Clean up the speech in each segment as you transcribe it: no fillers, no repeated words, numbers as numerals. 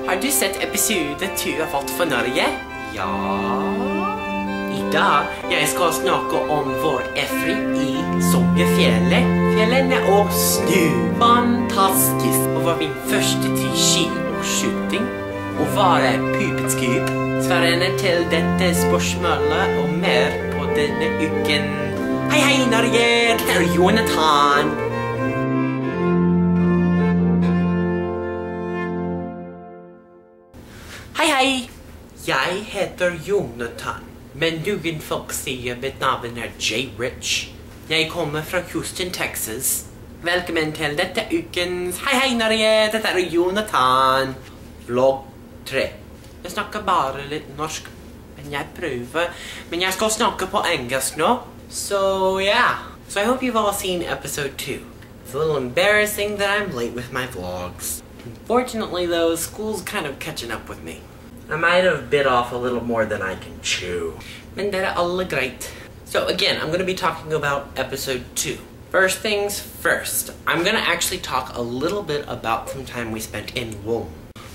Har du sett episode 2 av Alt for Norge? Ja. I dag jeg skal snakke om vår efri i Sognefjellet. Fjellene og snø. Fantastisk. Og var min første til ski og skyting. Og var pupetskup. Svarene til dette spørsmålet og mer på denne uken. Hei, hei, Norge! Det er Johnathan. Hei, hei! Jeg heter Johnathan, men noen folk sier mitt navn er J-Rich. Jeg kommer fra Houston, Texas. Velkommen til dette ukens Hei, hei, Norge! Dette er Johnathan. Vlogg 3. Jeg snakker bare litt norsk, men jeg prøver. Men jeg skal snakke på engelsk nå. So, yeah. So I hope you've all seen episode 2. It's a little embarrassing that I'm late with my vlogs. Unfortunately, though, school's kind of catching up with me. I might have bit off a little more than I can chew. Men det er alle greit. So again, I'm going to be talking about episode 2. First things first, I'm going to actually talk a little bit about some time we spent in Lom.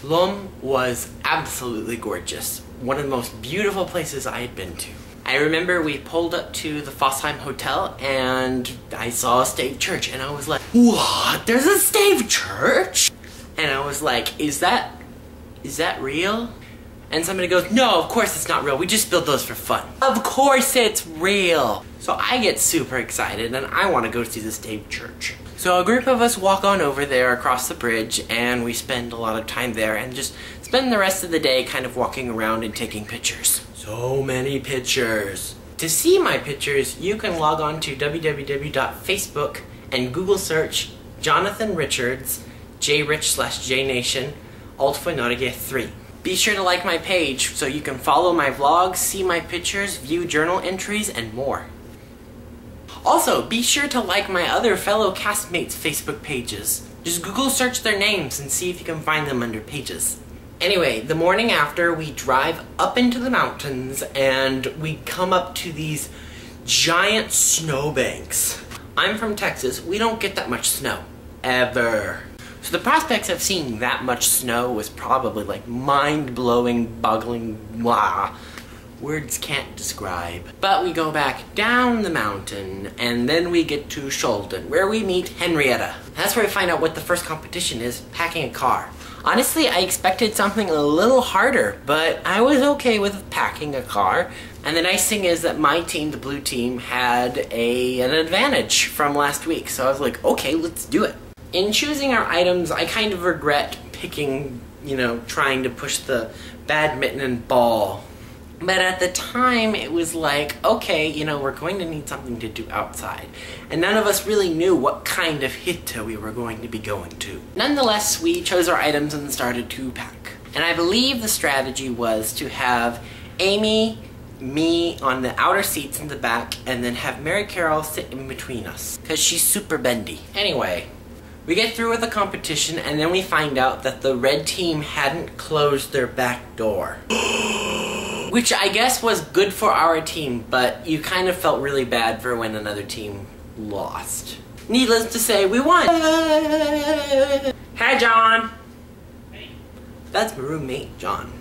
Lom was absolutely gorgeous. One of the most beautiful places I had been to. I remember we pulled up to the Fossheim Hotel and I saw a stave church and I was like, what? There's a stave church? And I was like, is that real? And somebody goes, no, of course it's not real. We just built those for fun. Of course it's real. So I get super excited and I want to go see the stave church. So a group of us walk on over there across the bridge and we spend a lot of time there and just spend the rest of the day kind of walking around and taking pictures. So many pictures. To see my pictures, you can log on to www.facebook and Google search Johnathan Richards, JRich/JNation, Alt for Norge 3. Be sure to like my page so you can follow my vlogs, see my pictures, view journal entries, and more. Also, be sure to like my other fellow castmates' Facebook pages. Just Google search their names and see if you can find them under pages. Anyway, the morning after, we drive up into the mountains and we come up to these giant snowbanks. I'm from Texas. We don't get that much snow. Ever. So the prospects of seeing that much snow was probably like mind-blowing, boggling, blah. Words can't describe. But we go back down the mountain, and then we get to Sheldon, where we meet Henrietta. That's where we find out what the first competition is, packing a car. Honestly, I expected something a little harder, but I was okay with packing a car. And the nice thing is that my team, the blue team, had an advantage from last week. So I was like, okay, let's do it. In choosing our items, I kind of regret picking, trying to push the badminton and ball. But at the time, it was like, okay, we're going to need something to do outside. And none of us really knew what kind of hitte we were going to be going to. Nonetheless, we chose our items and started to pack. And I believe the strategy was to have Amy, me on the outer seats in the back, and then have Mary Carol sit in between us, because she's super bendy. Anyway, we get through with the competition, and then we find out that the red team hadn't closed their back door. Which I guess was good for our team, but you kind of felt really bad for when another team lost. Needless to say, we won! Hi, John! Hey. That's my roommate, John.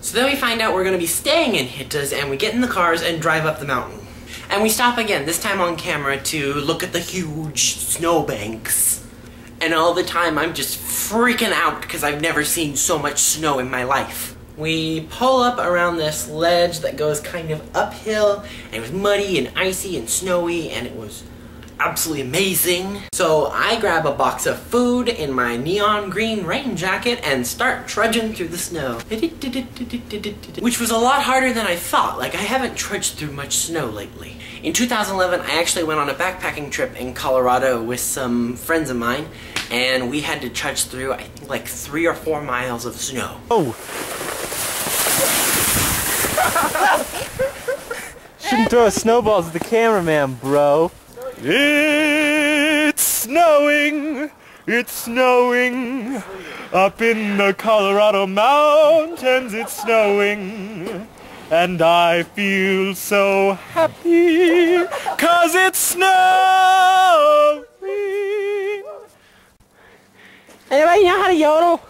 So then we find out we're going to be staying in hittas, and we get in the cars and drive up the mountain. And we stop again, this time on camera, to look at the huge snowbanks. And all the time I'm just freaking out because I've never seen so much snow in my life. We pull up around this ledge that goes kind of uphill, and it was muddy and icy and snowy, and it was absolutely amazing. So I grab a box of food in my neon green rain jacket and start trudging through the snow. Which was a lot harder than I thought. Like, I haven't trudged through much snow lately. In 2011, I actually went on a backpacking trip in Colorado with some friends of mine, and we had to trudge through, I think, like 3 or 4 miles of snow. Oh! Shouldn't throw snowballs at the cameraman, bro. It's snowing! It's snowing! Up in the Colorado mountains it's snowing! And I feel so happy 'cause it's snowing! Anybody know how to yodel?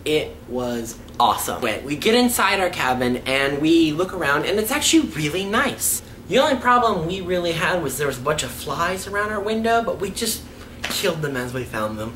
It was awesome. Wait, we get inside our cabin and we look around and it's actually really nice. The only problem we really had was there was a bunch of flies around our window, but we just killed them as we found them.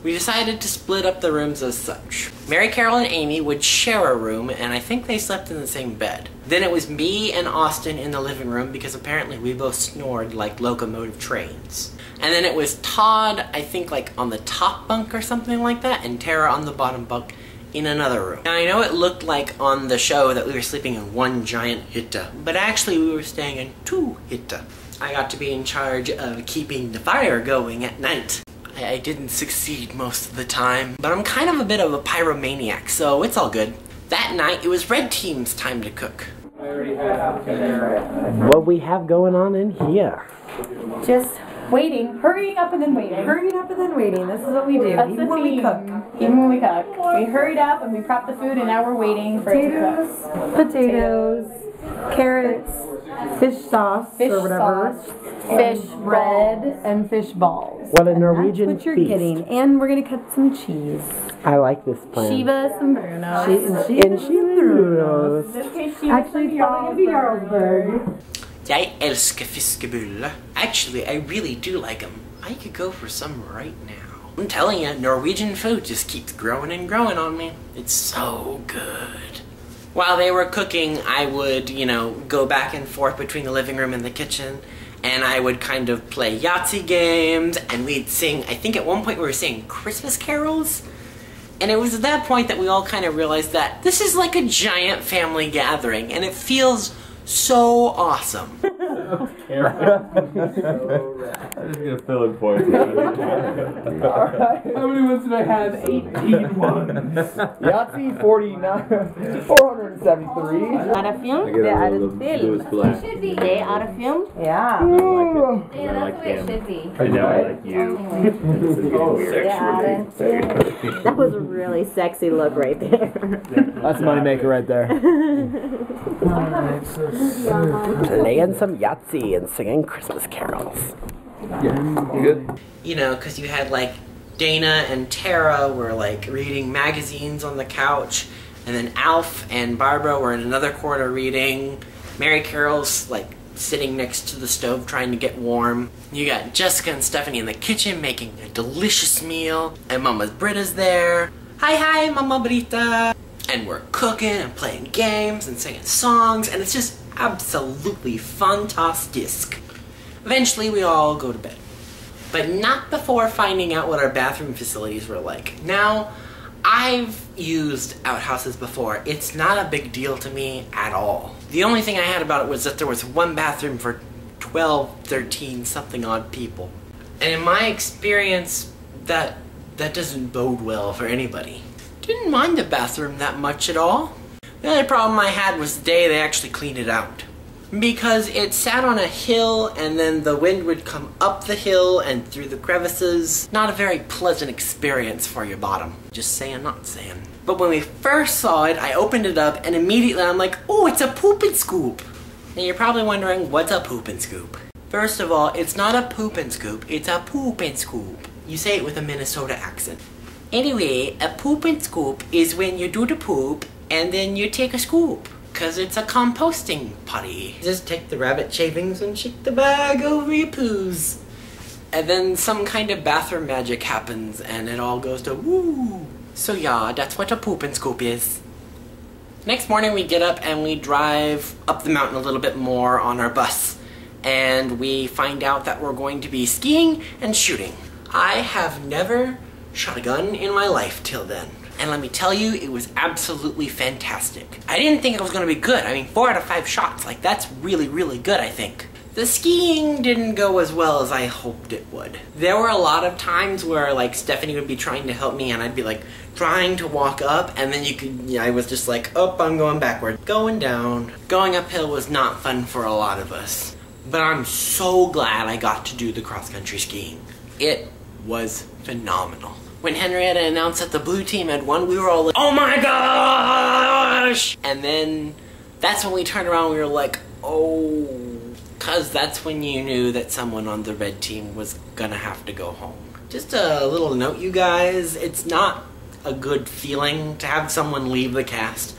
We decided to split up the rooms as such. Mary Carol and Amy would share a room, and I think they slept in the same bed. Then it was me and Austin in the living room because apparently we both snored like locomotive trains. And then it was Todd, I think like on the top bunk or something like that, and Tara on the bottom bunk in another room. Now I know it looked like on the show that we were sleeping in one giant hytte, but actually we were staying in two hytte. I got to be in charge of keeping the fire going at night. I didn't succeed most of the time, but I'm kind of a bit of a pyromaniac, so it's all good. That night, it was Red Team's time to cook. What we have going on in here? Just waiting, hurrying up and then waiting. Hurrying up and then waiting. This is what we do. That's even the when we theme. cook. Even when we cook. We hurried up and we prepped the food and now we're waiting for it to cook. Potatoes, carrots, fish sauce Fish or whatever. sauce, fish bread, and fish balls. What a And Norwegian that's what you're feast. getting. And we're gonna cut some cheese. I like this plan. Shiva, some Bruno. And actually, it's probably gonna be Jarlsberg. Jeg elsker fiskebulle. Actually, I really do like them. I could go for some right now. I'm telling you, Norwegian food just keeps growing and growing on me. It's so good. While they were cooking, I would, you know, go back and forth between the living room and the kitchen, and I would kind of play Yahtzee games, and we'd sing, I think at one point we were singing Christmas carols, and it was at that point that we all kind of realized that this is like a giant family gathering, and it feels so awesome. I'm just gonna fill in points. How many ones did I have? 18 ones. Yahtzee 49, 473. Out of film? I get a little Louis Black. Should be. They out of film? Yeah. I like it. Yeah, I like that's where it him. should be. And now I like you. This is getting weird. That was a really sexy look right there. That's a moneymaker right there. Playing some Yahtzee and singing Christmas carols. Good. You know, because you had like Dana and Tara were like reading magazines on the couch, and then Alf and Barbara were in another corner reading. Mary Carol's like sitting next to the stove trying to get warm. You got Jessica and Stephanie in the kitchen making a delicious meal, and Mama Britta's there. Hi, Mama Brita. And we're cooking and playing games and singing songs, and it's just absolutely fantastic. Eventually, we all go to bed. But not before finding out what our bathroom facilities were like. Now, I've used outhouses before. It's not a big deal to me at all. The only thing I had about it was that there was one bathroom for 12, 13, something odd people. And in my experience, that doesn't bode well for anybody. Didn't mind the bathroom that much at all. The only problem I had was the day they actually cleaned it out. Because it sat on a hill and then the wind would come up the hill and through the crevices. Not a very pleasant experience for your bottom. Just saying, not saying. But when we first saw it, I opened it up and immediately I'm like, oh, it's a poop and scoop. Now you're probably wondering, what's a poop and scoop? First of all, it's not a poop and scoop, it's a poop and scoop. You say it with a Minnesota accent. Anyway, a poop and scoop is when you do the poop and then you take a scoop. Cause it's a composting potty. Just take the rabbit shavings and shake the bag over your poos. And then some kind of bathroom magic happens and it all goes to woo. So yeah, that's what a poop and scoop is. Next morning we get up and we drive up the mountain a little bit more on our bus. And we find out that we're going to be skiing and shooting. I have never shot a gun in my life till then. And let me tell you, it was absolutely fantastic. I didn't think it was gonna be good. I mean, 4 out of 5 shots, like that's really, really good, I think. The skiing didn't go as well as I hoped it would. There were a lot of times where like Stephanie would be trying to help me and I'd be like trying to walk up and then I was just like, oh, I'm going backward. Going down. Going uphill was not fun for a lot of us. But I'm so glad I got to do the cross-country skiing. It was phenomenal. When Henrietta announced that the blue team had won, we were all like, oh my gosh! And then that's when we turned around and we were like, oh, cause that's when you knew that someone on the red team was gonna have to go home. Just a little note, you guys, it's not a good feeling to have someone leave the cast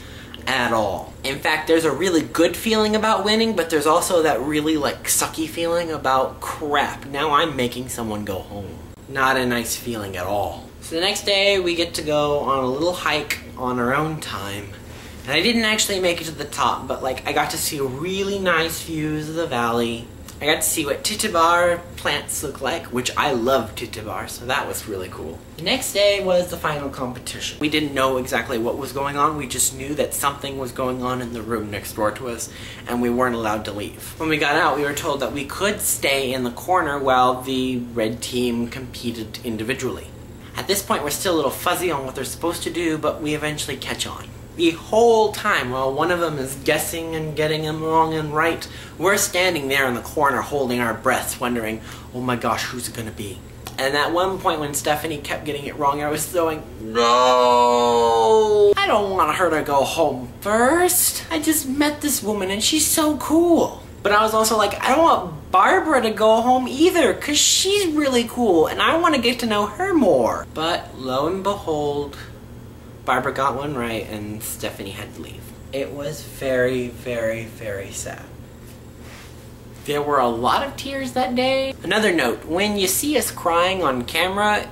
at all. In fact, there's a really good feeling about winning, but there's also that really like sucky feeling about crap, now I'm making someone go home. Not a nice feeling at all. So the next day we get to go on a little hike on our own time. And I didn't actually make it to the top, but like I got to see really nice views of the valley. I got to see what titibar plants look like, which I love titibar, so that was really cool. The next day was the final competition. We didn't know exactly what was going on, we just knew that something was going on in the room next door to us, and we weren't allowed to leave. When we got out, we were told that we could stay in the corner while the red team competed individually. At this point, we're still a little fuzzy on what they're supposed to do, but we eventually catch on. The whole time, while one of them is guessing and getting them wrong and right, we're standing there in the corner holding our breaths, wondering, oh my gosh, who's it gonna be? And at one point when Stephanie kept getting it wrong, I was going, no! I don't want her to go home first. I just met this woman and she's so cool. But I was also like, I don't want Barbara to go home either, because she's really cool and I want to get to know her more. But lo and behold, Barbara got one right and Stephanie had to leave. It was very, very, very sad. There were a lot of tears that day. Another note, when you see us crying on camera,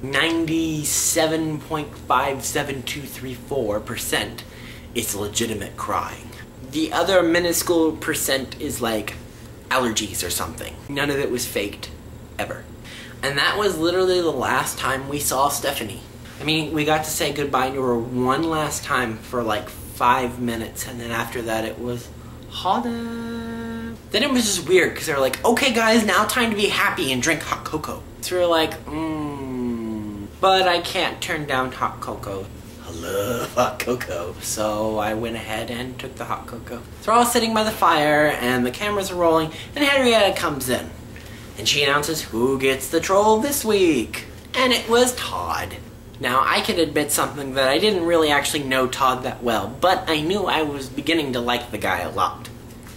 97.57234% is legitimate crying. The other minuscule percent is like allergies or something. None of it was faked, ever. And that was literally the last time we saw Stephanie. I mean, we got to say goodbye to her one last time for like 5 minutes, and then after that it was hot. Then it was just weird because they were like, okay guys, now time to be happy and drink hot cocoa. So we were like, but I can't turn down hot cocoa. I love hot cocoa. So I went ahead and took the hot cocoa. So we're all sitting by the fire and the cameras are rolling and Henrietta comes in. And she announces who gets the troll this week. And it was Todd. Now, I can admit something that I didn't really actually know Todd that well, but I knew I was beginning to like the guy a lot.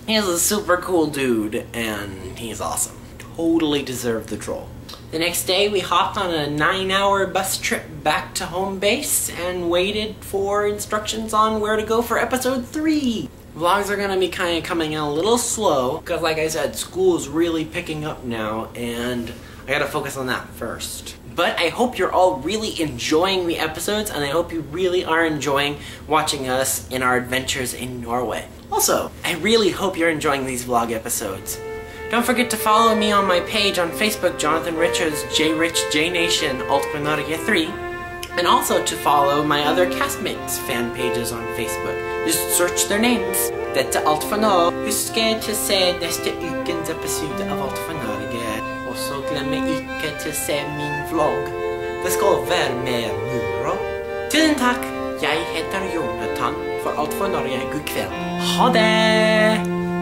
He's a super cool dude, and he's awesome. Totally deserved the troll. The next day, we hopped on a 9-hour bus trip back to home base and waited for instructions on where to go for episode 3. Vlogs are gonna be kind of coming in a little slow, because like I said, school's really picking up now, and I gotta focus on that first. But I hope you're all really enjoying the episodes, and I hope you really are enjoying watching us in our adventures in Norway. Also, I really hope you're enjoying these vlog episodes. Don't forget to follow me on my page on Facebook, Jonathan Richards, JRichJNation, Altquinoria 3, and also to follow my other castmates' fan pages on Facebook. Just search their names. Dette alt for nå. Husk til å se neste ukens episode av Alt for Norge. Og så glemme ikke til å se min vlogg. Det skal være med muro. Tusen takk. Jeg heter Johnathan for Alt for Norge. God kveld. Ha det!